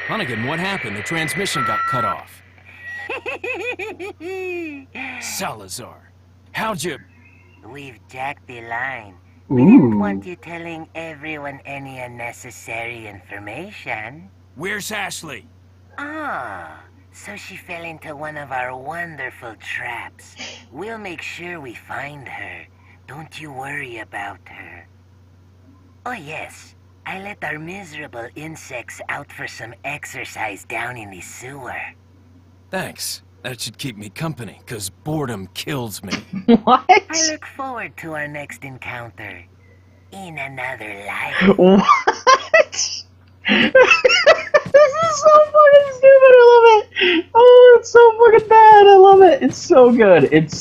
Hunnigan, what happened? The transmission got cut off. Salazar, how'd you... We've jacked the line. Ooh. We didn't want you telling everyone any unnecessary information. Where's Ashley? Ah, so she fell into one of our wonderful traps. We'll make sure we find her. Don't you worry about her. Oh yes, I let our miserable insects out for some exercise down in the sewer. Thanks. That should keep me company, 'cause boredom kills me. What? I look forward to our next encounter. In another life. What? This is so fucking stupid, I love it! Oh, it's so fucking bad, I love it! It's so good. It's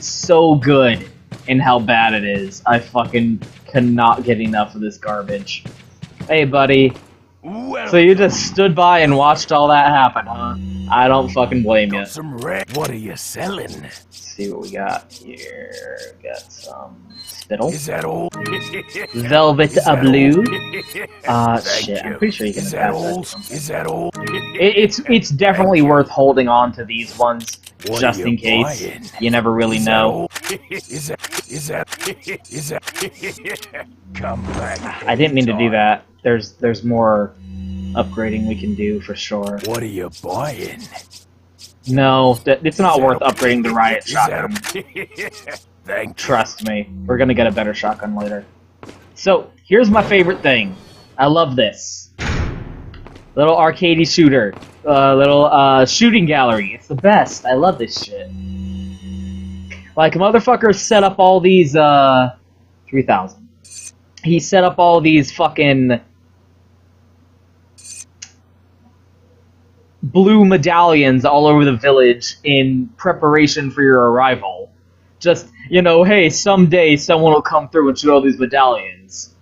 so good in how bad it is. I fucking cannot get enough of this garbage. Hey, buddy. So you just stood by and watched all that happen, huh? I don't fucking blame you. What are you selling? Let's see what we got here. Got some spittle. Is that all? Velvet a blue. Thank Shit, you. I'm pretty sure you can Is that attach all? that. Is that all? It's definitely worth holding on to these ones What just are in you case. buying? You never really Is that know. all? Is that Come back. I didn't mean to do that. There's more upgrading we can do for sure. What are you buying? No, it's not Is worth that- upgrading the riot Is that- shotgun. Thank you. Trust me, we're gonna get a better shotgun later. So, here's my favorite thing. I love this. Little arcadey shooter. Little shooting gallery. It's the best. I love this shit. Like, motherfuckers set up all these, 3,000. He set up all these fucking blue medallions all over the village in preparation for your arrival. Just, you know, hey, someday someone will come through and shoot all these medallions.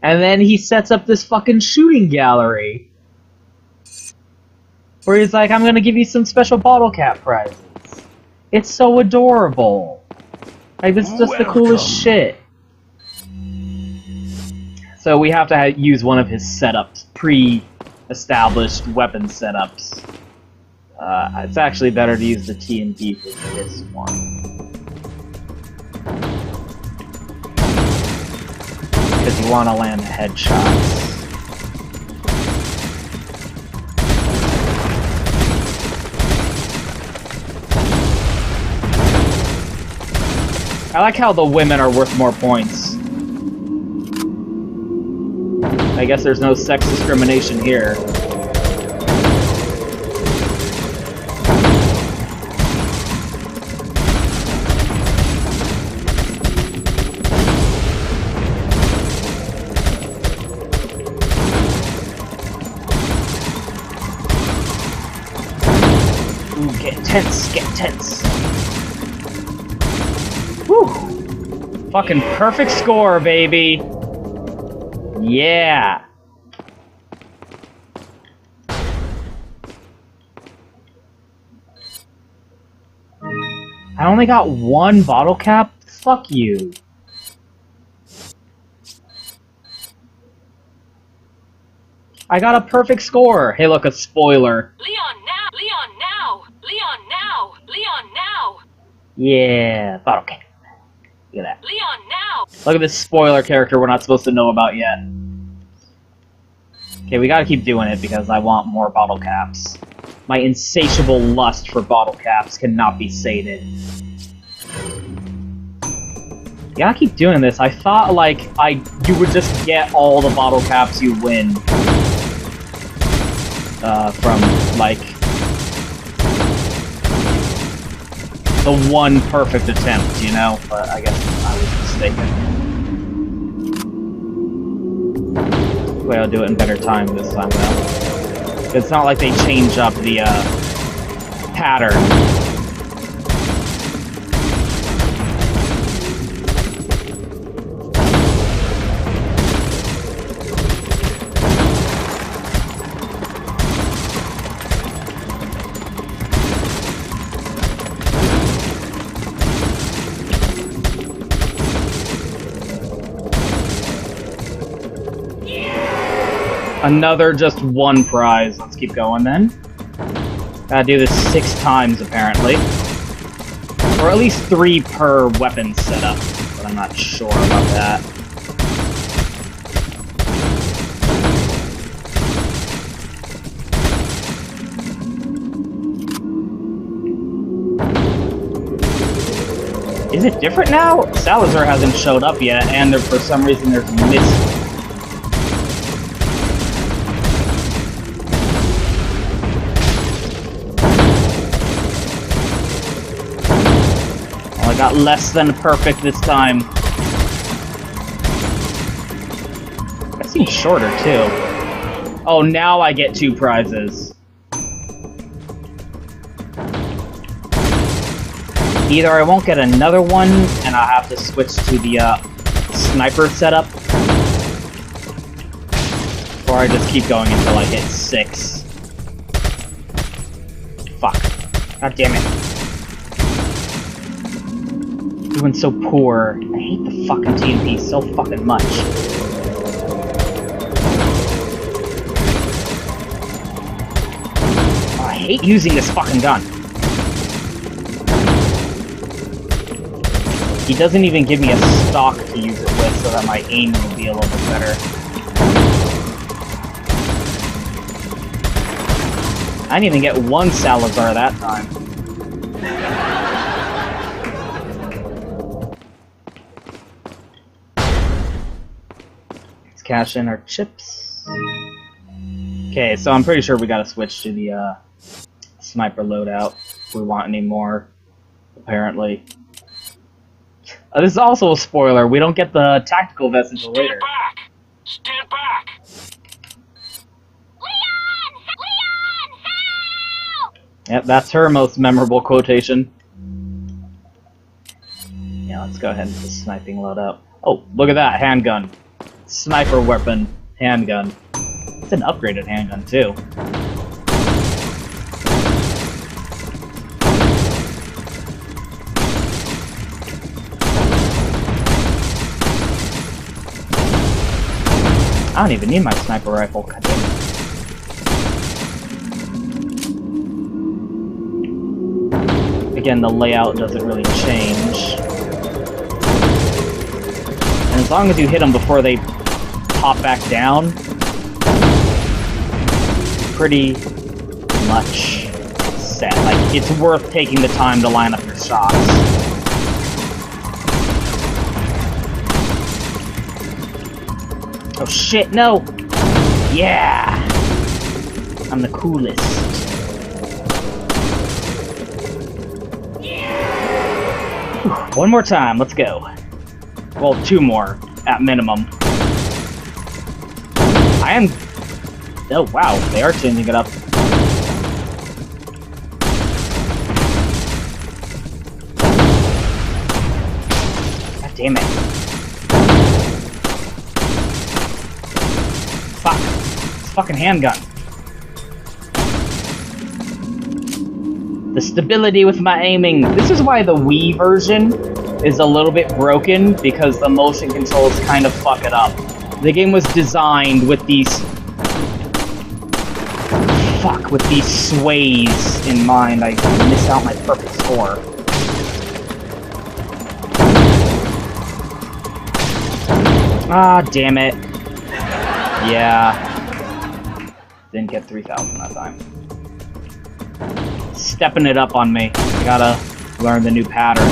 And then he sets up this fucking shooting gallery. Where he's like, I'm gonna give you some special bottle cap prizes. It's so adorable. Like, this is just the coolest shit. So we have to use one of his setups, pre-established weapon setups. It's actually better to use the TNT for this one. Because you want to land headshots. I like how the women are worth more points. I guess there's no sex discrimination here. Ooh, get tense, get tense. Whew. Fucking perfect score, baby. Yeah. I only got one bottle cap? Fuck you. I got a perfect score. Hey, look, a spoiler. Leon now! Leon now! Leon now! Leon now! Yeah, bottle cap. Look at that. Leon now! Look at this spoiler character we're not supposed to know about yet. Okay, we gotta keep doing it because I want more bottle caps. My insatiable lust for bottle caps cannot be sated. You gotta keep doing this. I thought, like, you would just get all the bottle caps you win. From, like, the one perfect attempt, you know? But I guess I was mistaken. Wait, I'll do it in better time this time, though. It's not like they change up the, pattern. Another just one prize. Let's keep going then. Gotta do this 6 times, apparently. Or at least 3 per weapon setup, but I'm not sure about that. Is it different now? Salazar hasn't showed up yet, and there, for some reason there's mist. Well, I got less than perfect this time. That seems shorter, too. Oh, now I get 2 prizes. Either I won't get another one, and I'll have to switch to the sniper setup, or I just keep going until I hit 6. Fuck. God damn it. Doing so poor. I hate the fucking TMP so fucking much. Oh, I hate using this fucking gun. He doesn't even give me a stock to use it with so that my aim will be a little bit better. I didn't even get 1 Salazar that time. Let's cash in our chips. Okay, so I'm pretty sure we gotta switch to the sniper loadout if we want any more, apparently. This is also a spoiler. We don't get the tactical vest until later. Stand back! Leon! Leon! Help! Yep, that's her most memorable quotation. Yeah, let's go ahead and just sniping loadout. Oh, look at that handgun. Sniper weapon handgun. It's an upgraded handgun too. I don't even need my sniper rifle. God damn it. Again, the layout doesn't really change. And as long as you hit them before they pop back down, pretty much set. Like, it's worth taking the time to line up your shots. Oh shit, no! Yeah! I'm the coolest. Whew, one more time, let's go. Well, 2 more, at minimum. I am... Oh wow, they are changing it up. God damn it. Fuck. It's a fucking handgun. The stability with my aiming. This is why the Wii version is a little bit broken, because the motion controls kind of fuck it up. The game was designed with these... Fuck, with these sways in mind. I missed out my perfect score. Ah, damn it. Yeah. Didn't get 3,000 that time. Stepping it up on me. I gotta learn the new pattern.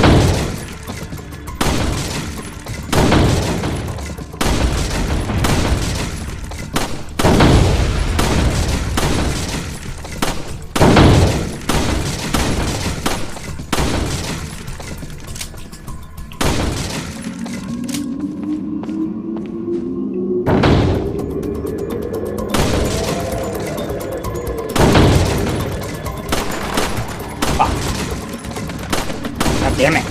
Damn it.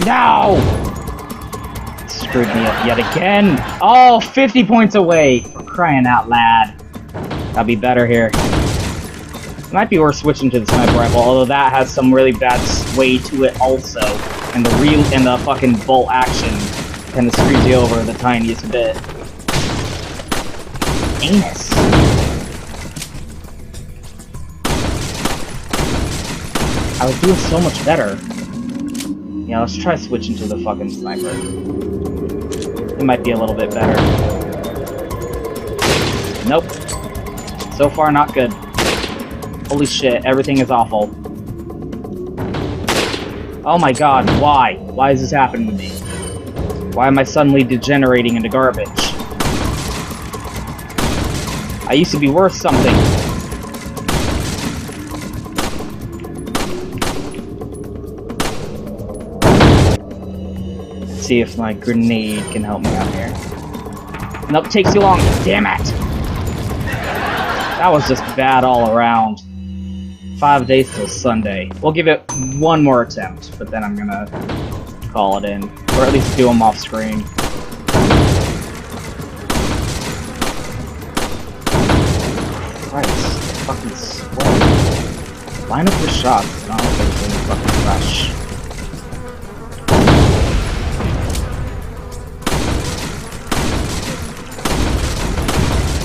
No! Screwed me up yet again. Oh, 50 points away. For crying out loud. I'll be better here. Might be worth switching to the sniper rifle, although that has some really bad sway to it also. And the fucking bolt action kind of screws you over the tiniest bit. Anus. I would do it so much better. Yeah, let's try switching to the fucking sniper. It might be a little bit better. Nope. So far, not good. Holy shit, everything is awful. Oh my god, why? Why is this happening to me? Why am I suddenly degenerating into garbage? I used to be worth something. Let's see if my grenade can help me out here. Nope, takes too long. Damn it! That was just bad all around. 5 days till Sunday. We'll give it one more attempt, but then I'm gonna call it in. Or at least do them off screen. Christ, fucking sweat. Line up the shots, it's not like there's any fucking rush.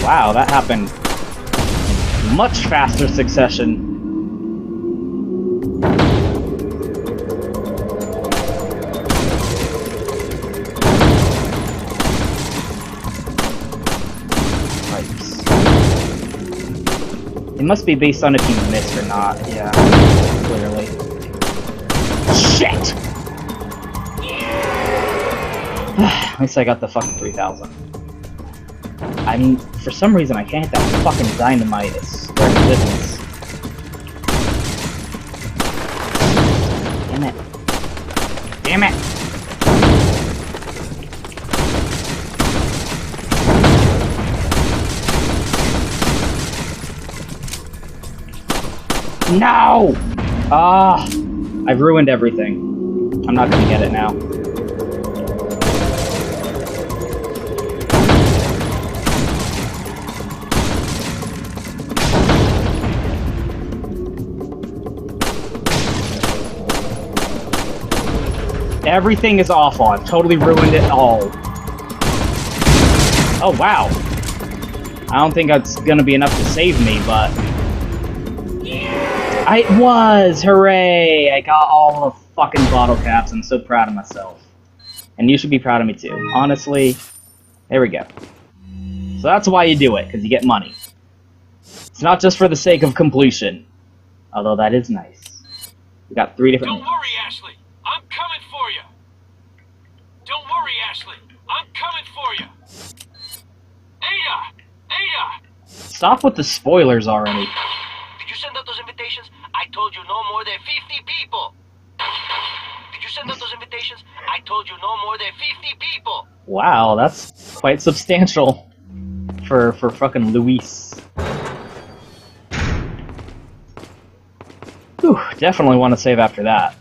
Wow, that happened in much faster succession. It must be based on if you missed or not. Yeah, clearly. Shit! At least I got the fucking 3,000. I mean, for some reason I can't hit that fucking dynamite. It's square to business. Damn it. Damn it! No! Ah, I've ruined everything. I'm not gonna get it now. Everything is awful. I've totally ruined it all. Oh, wow. I don't think that's gonna be enough to save me, but... It was! Hooray! I got all the fucking bottle caps. I'm so proud of myself. And you should be proud of me too. Honestly, there we go. So that's why you do it, because you get money. It's not just for the sake of completion. Although that is nice. We got 3 different... Don't worry, Ashley. I'm coming for you. Don't worry, Ashley. I'm coming for you. Ada! Ada! Stop with the spoilers already. Did you send out those invitations? I told you no more than 50 people. Did you send out those invitations? I told you no more than 50 people. Wow, that's quite substantial for fucking Luis. Whew, definitely want to save after that.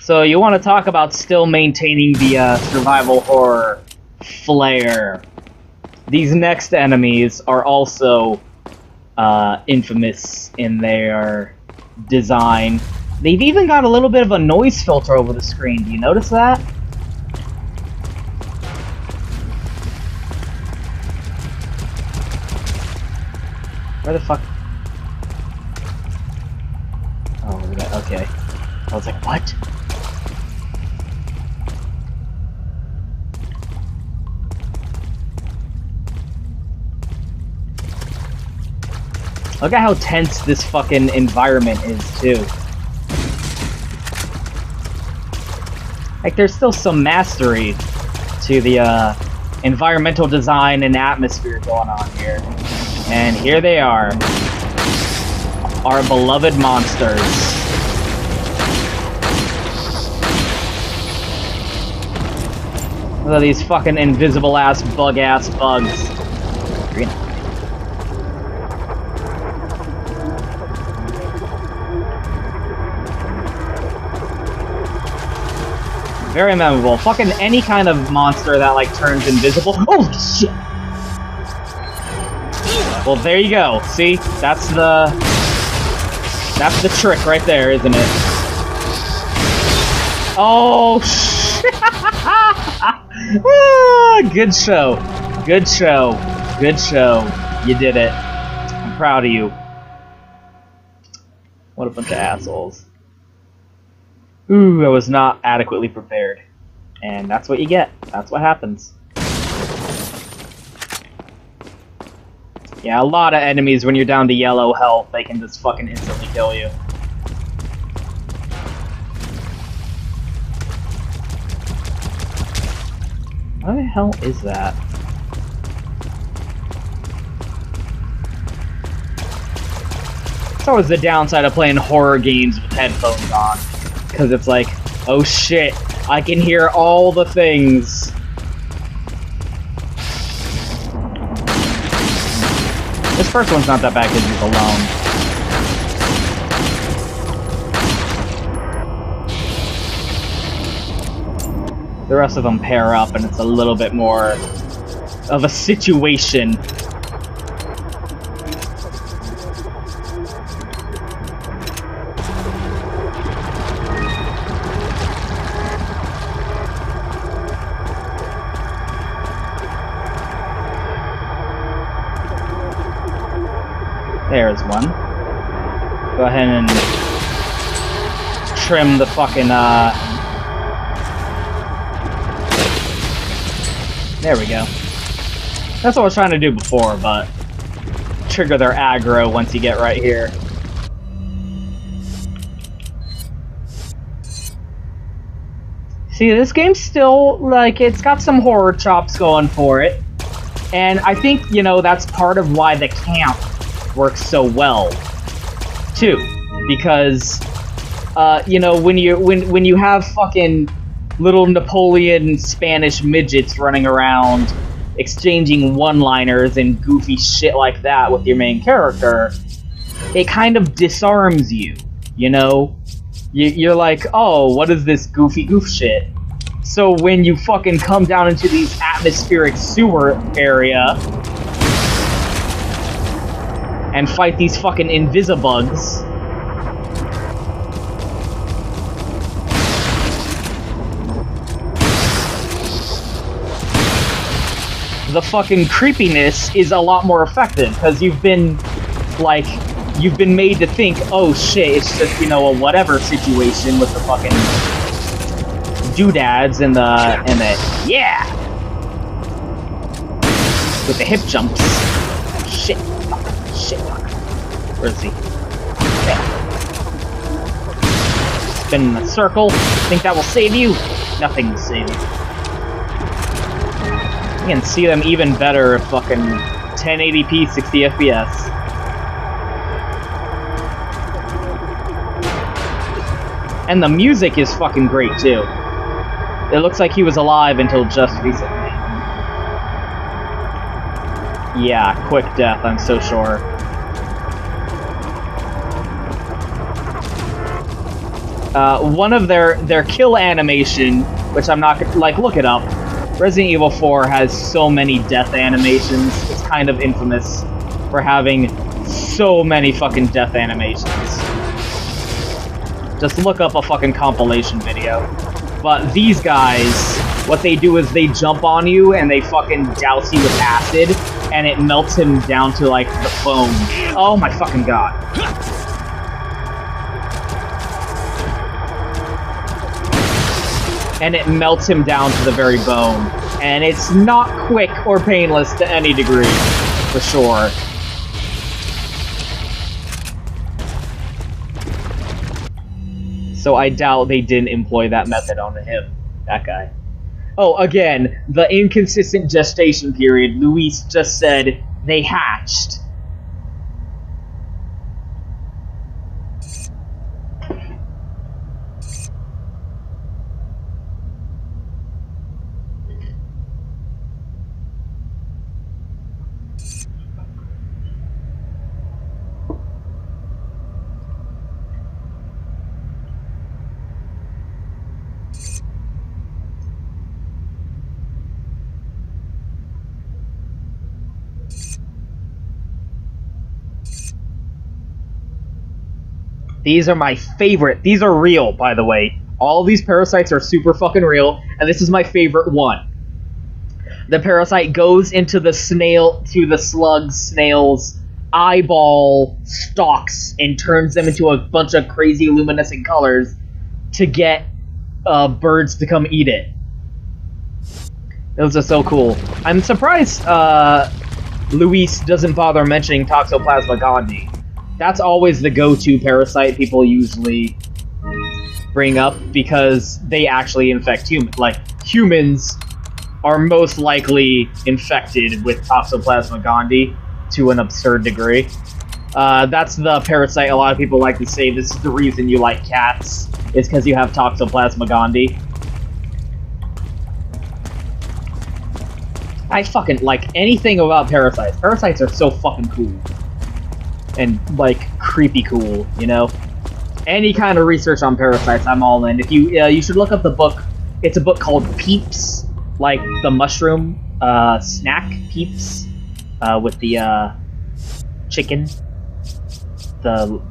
So you want to talk about still maintaining the survival horror flair. These next enemies are also infamous in their design. They've even got a little bit of a noise filter over the screen. Do you notice that? Where the fuck? Oh, okay. I was like, what? Look at how tense this fucking environment is, too. Like, there's still some mastery to the, environmental design and atmosphere going on here. And here they are. Our beloved monsters. Look at these fucking invisible-ass, bug-ass bugs. Green. Very memorable. Fucking any kind of monster that, like, turns invisible. Oh, shit! Well, there you go. See? That's the trick right there, isn't it? Oh, shit! Good show. Good show. Good show. You did it. I'm proud of you. What a bunch of assholes. Ooh, I was not adequately prepared. And that's what you get. That's what happens. Yeah, a lot of enemies, when you're down to yellow health, they can just fucking instantly kill you. What the hell is that? It's always the downside of playing horror games with headphones on. Because it's like, oh shit, I can hear all the things. This first one's not that bad because he's alone. The rest of them pair up and it's a little bit more of a situation. There's one. Go ahead and trim the fucking, There we go. That's what I was trying to do before, but trigger their aggro once you get right here. See, this game's still, like, it's got some horror chops going for it. And I think, you know, that's part of why the camp works so well, too, because you know, when you have fucking little Napoleon Spanish midgets running around exchanging one-liners and goofy shit like that with your main character, it kind of disarms you, you know? You're like, oh, what is this goofy goof shit? So when you fucking come down into these atmospheric sewer area and fight these fucking invisibugs, the fucking creepiness is a lot more effective, because you've been made to think, oh shit, it's just, you know, a whatever situation with the fucking doodads and the yeah, with the hip jumps. Shit. Shit. Where is he? There. Spin in a circle. Think that will save you? Nothing will save you. You can see them even better at fucking 1080p, 60 FPS. And the music is fucking great too. It looks like he was alive until just recently. Yeah, quick death, I'm so sure. One of their kill animation, which I'm not gonna, like, look it up. Resident Evil 4 has so many death animations. It's kind of infamous for having so many fucking death animations. Just look up a fucking compilation video. But these guys, what they do is they jump on you and they fucking douse you with acid, and it melts him down to, like, the bone. Oh my fucking god. And it melts him down to the very bone. And it's not quick or painless to any degree, for sure. So I doubt they didn't employ that method on him, that guy. Oh, again, the inconsistent gestation period. Luis just said they hatched. These are my favorite. These are real, by the way. All these parasites are super fucking real, and this is my favorite one. The parasite goes into the snail's eyeball stalks and turns them into a bunch of crazy luminescent colors to get birds to come eat it. Those are so cool. I'm surprised Luis doesn't bother mentioning Toxoplasma gondii. That's always the go-to parasite people usually bring up because they actually infect humans. Like, humans are most likely infected with Toxoplasma gondii to an absurd degree. That's the parasite a lot of people like to say this is the reason you like cats, is because you have Toxoplasma gondii. I fucking like anything about parasites. Parasites are so fucking cool. And, like, creepy cool, you know? Any kind of research on parasites, I'm all in. If you, you should look up the book. It's a book called Peeps. Like the mushroom snack Peeps with the chicken.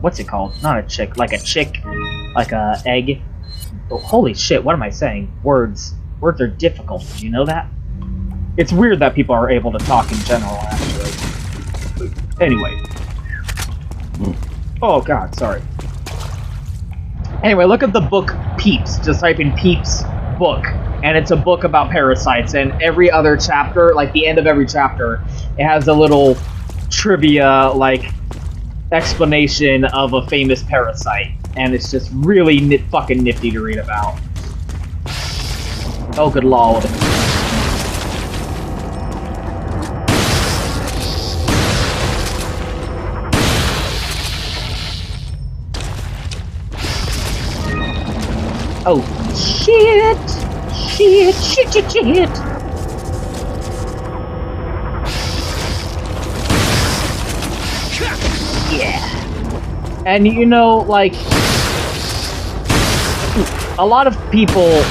What's it called? Not a chick, like a egg. Oh, holy shit! What am I saying? Words are difficult. Did you know that? It's weird that people are able to talk in general. Actually. Anyway. Oh god, sorry. Anyway, look at the book Peeps. Just type in Peeps book. And it's a book about parasites, and every other chapter, like the end of every chapter, it has a little trivia, like, explanation of a famous parasite. And it's just really fucking nifty to read about. Oh, good lord. Oh, shit! Shit! Yeah. And you know, like, a lot of people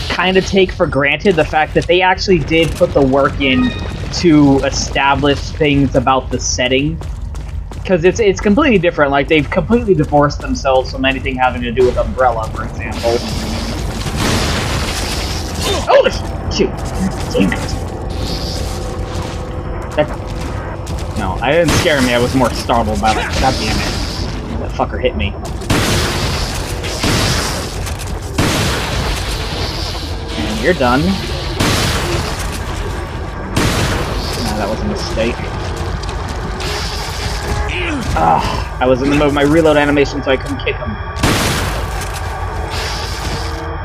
kind of take for granted the fact that they actually did put the work in to establish things about the setting. Because it's completely different. Like, they've completely divorced themselves from anything having to do with Umbrella, for example. Oh, shoot! Damn it! No, I didn't scare me. I was more startled by, like, god damn it. That fucker hit me. And you're done. Nah, that was a mistake. I was in the mode of my reload animation, so I couldn't kick him.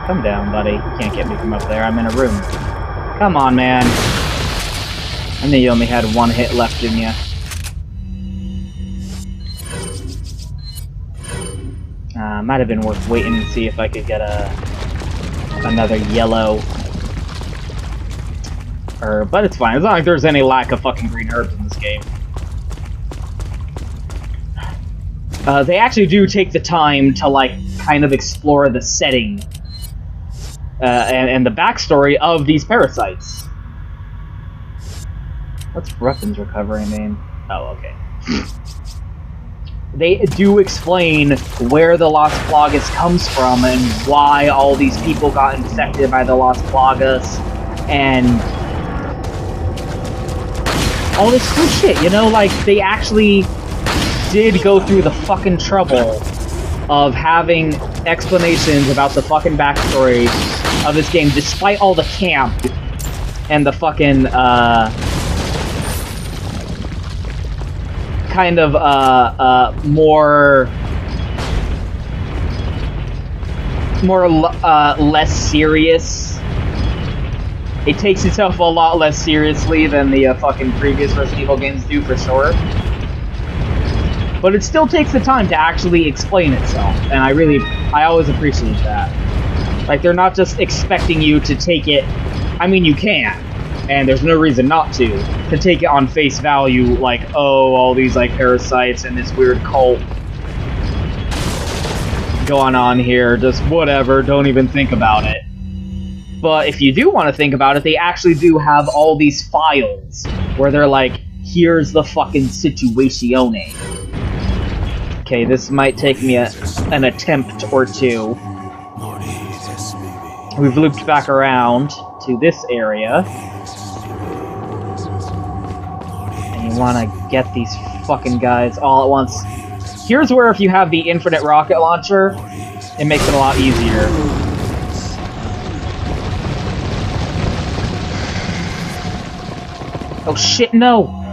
Come down, buddy. You can't get me from up there. I'm in a room. Come on, man. I knew you only had one hit left in you. Might have been worth waiting to see if I could get another yellow herb, but it's fine. It's not like there's any lack of fucking green herbs in this game. They actually do take the time to, like, kind of explore the setting and the backstory of these parasites. What's weapons recovery mean? Oh, okay. They do explain where the Las Plagas comes from and why all these people got infected by the Las Plagas and all this cool shit, you know? Like, they actually did go through the fucking trouble of having explanations about the fucking backstory of this game, despite all the camp and the fucking, kind of, less serious. It takes itself a lot less seriously than the fucking previous Resident Evil games do, for sure. But it still takes the time to actually explain itself, and I always appreciate that. Like, they're not just expecting you to take it, I mean, you can, and there's no reason not to take it on face value, like, oh, all these, like, parasites and this weird cult going on here, just whatever, don't even think about it. But if you do want to think about it, they actually do have all these files where they're like, here's the fucking situazione. Okay, this might take me an attempt or two. We've looped back around to this area. And you want to get these fucking guys all at once. Here's where if you have the infinite rocket launcher, it makes it a lot easier. Oh shit, no!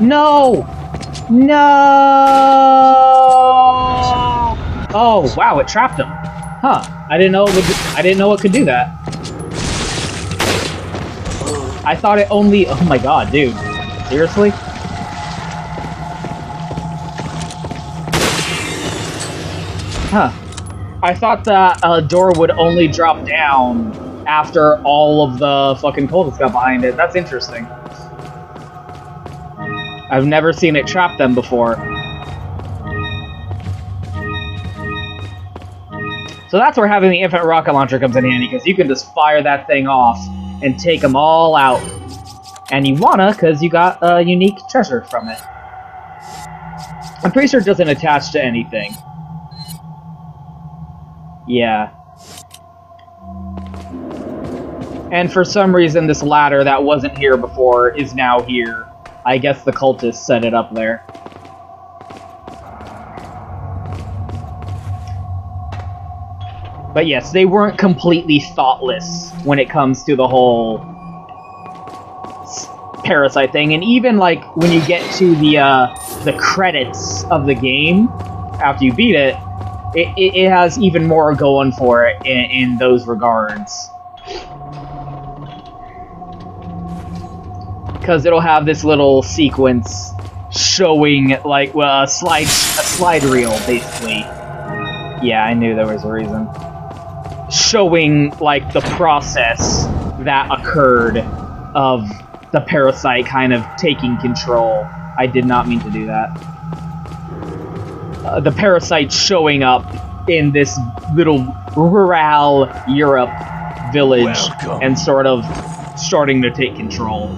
No! No! Oh wow, it trapped him. Huh? I didn't know it could do that. I thought it only. Oh my god, dude! Seriously? Huh? I thought that door would only drop down after all of the fucking cultists got behind it. That's interesting. I've never seen it trap them before. So that's where having the infinite rocket launcher comes in handy, because you can just fire that thing off and take them all out. And you wanna, because you got a unique treasure from it. I'm pretty sure it doesn't attach to anything. Yeah. And for some reason, this ladder that wasn't here before is now here. I guess the cultists set it up there. But yes, they weren't completely thoughtless when it comes to the whole parasite thing. And even like when you get to the credits of the game after you beat it, it has even more going for it in those regards. Because it'll have this little sequence showing, like, well, a slide reel, basically. Yeah, I knew there was a reason. Showing, like, the process that occurred of the parasite kind of taking control. I did not mean to do that. The parasite showing up in this little rural Europe village and sort of starting to take control.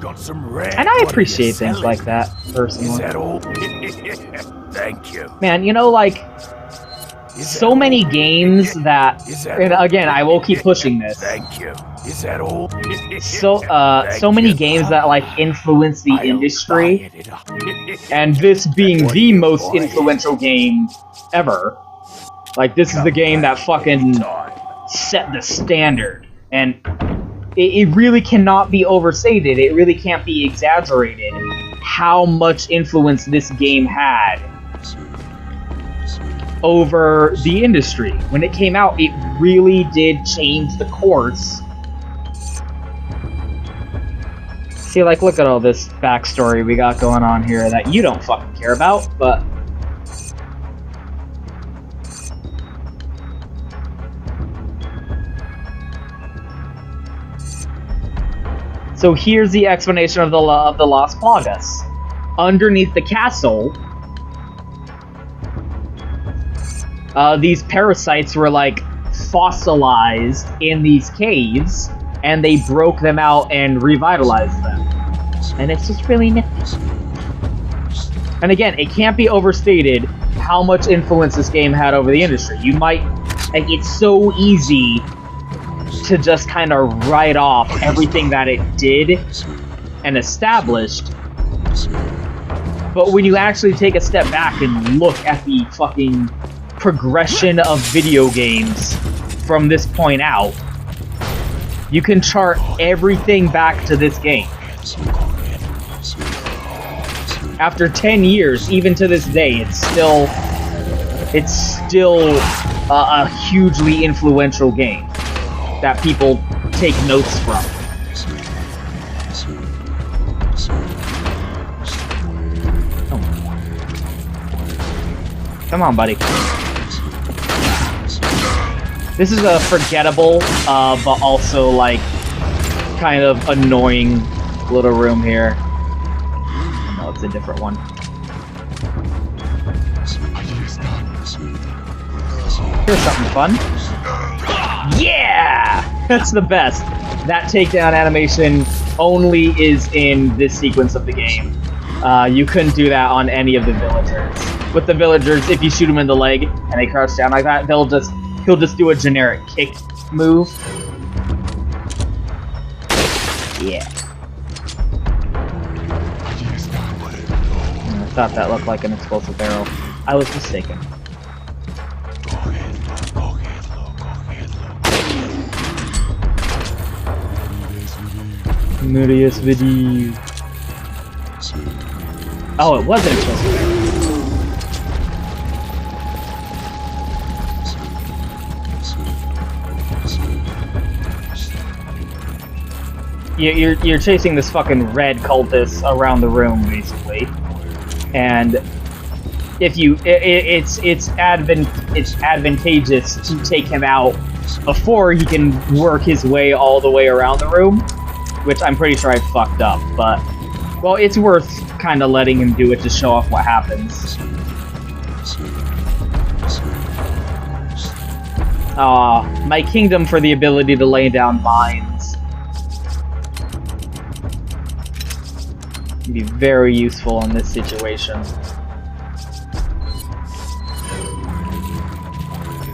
And I appreciate things like that, personally. Is that all? Thank you. Man, you know, like, so many games that, and again, I will keep pushing this. Thank you. Is that all? So many games that, like, influence the industry, and this being the most influential game ever. Like, this is the game that fucking set the standard, and it really cannot be overstated, it really can't be exaggerated how much influence this game had over the industry. When it came out, it really did change the course. See, like, look at all this backstory we got going on here that you don't fucking care about, but... So here's the explanation of the Las Plagas. Underneath the castle, these parasites were, like, fossilized in these caves, and they broke them out and revitalized them. And it's just really nifty. And again, it can't be overstated how much influence this game had over the industry. You might... like, it's so easy to just kind of write off everything that it did and established. But when you actually take a step back and look at the fucking progression of video games from this point out, you can chart everything back to this game. After 10 years, even to this day, it's still a hugely influential game that people take notes from. Oh. Come on, buddy. This is a forgettable, but also, like, kind of annoying little room here. No, it's a different one. Here's something fun. Yeah! That's the best. that takedown animation only is in this sequence of the game. You couldn't do that on any of the villagers. With the villagers, if you shoot them in the leg and they crouch down like that, he'll just do a generic kick move. Yeah. I thought that looked like an explosive barrel. I was mistaken. Oh, it was an explosive barrel. You're chasing this fucking red cultist around the room, basically, and if you, it's advantageous to take him out before he can work his way all the way around the room, which I'm pretty sure I fucked up, but well, it's worth kind of letting him do it to show off what happens. My kingdom for the ability to lay down mines. Be very useful in this situation.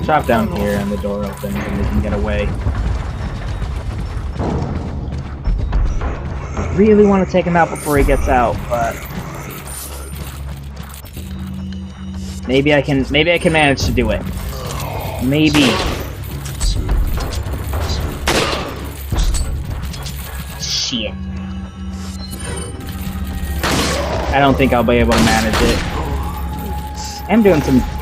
Chop down here and the door opens and they can get away. I really want to take him out before he gets out, but maybe I can manage to do it. Maybe. Shit. I don't think I'll be able to manage it.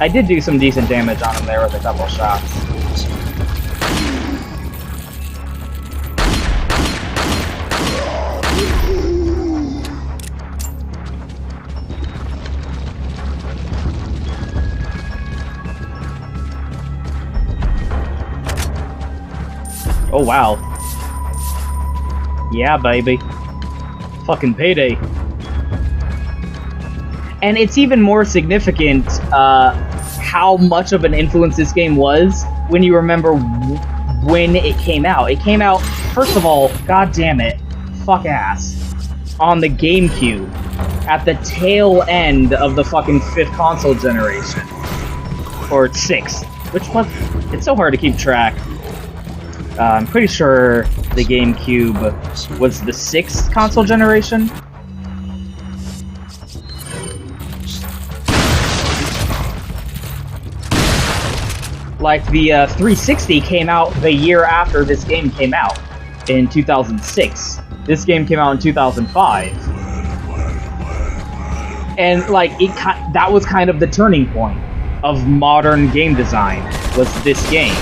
I did do some decent damage on him there with a couple shots. Oh wow. Yeah, baby. Fucking payday. And it's even more significant how much of an influence this game was when you remember when it came out. It came out, first of all, god damn it, fuck ass, on the GameCube, at the tail end of the fucking 5th console generation. Or 6th, which was, it's so hard to keep track. I'm pretty sure the GameCube was the 6th console generation. Like, the 360 came out the year after this game came out, in 2006. This game came out in 2005. And, like, that was kind of the turning point of modern game design, was this game.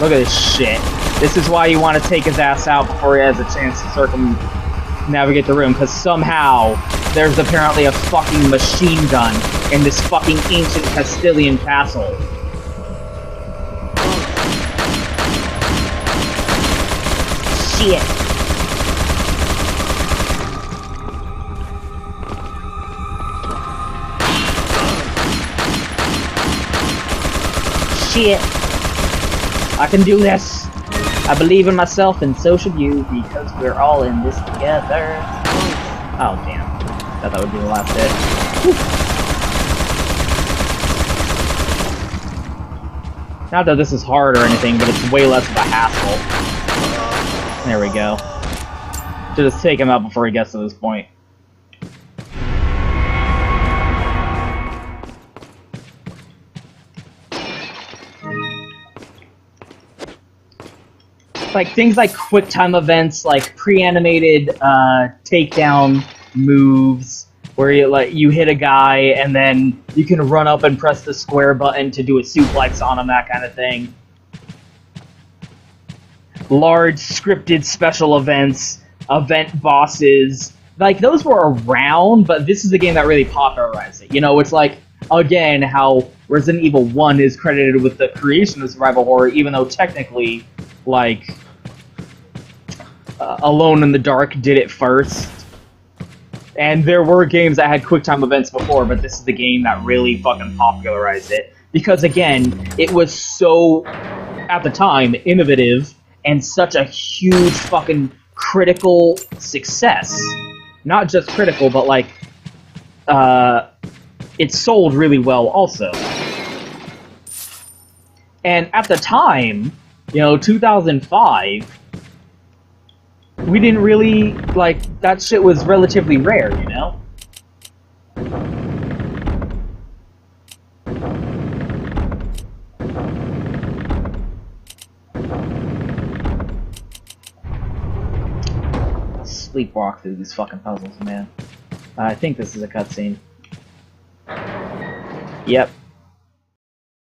Look at this shit. This is why you want to take his ass out before he has a chance to circumnavigate the room, because somehow there's apparently a fucking machine gun in this fucking ancient Castilian castle. Shit. Shit. I can do this. I believe in myself, and so should you, because we're all in this together. Oh, damn. Thought that would be the last hit. Whew. Not that this is hard or anything, but it's way less of a hassle. There we go. Just take him out before he gets to this point. Like, things like quick time events, like pre-animated takedown moves, where you hit a guy and then you can run up and press the square button to do a suplex on him, that kind of thing. Large scripted special events, event bosses, like, those were around, but this is the game that really popularized it. You know, it's like, again, how Resident Evil 1 is credited with the creation of survival horror, even though technically, like, Alone in the Dark did it first. And there were games that had QuickTime events before, but this is the game that really fucking popularized it. Because, again, it was so, at the time, innovative, and such a huge fucking critical success. Not just critical, but like, it sold really well also. And at the time, 2005, we didn't really, like, that shit was relatively rare, Sleepwalk through these fucking puzzles, man. I think this is a cutscene. Yep.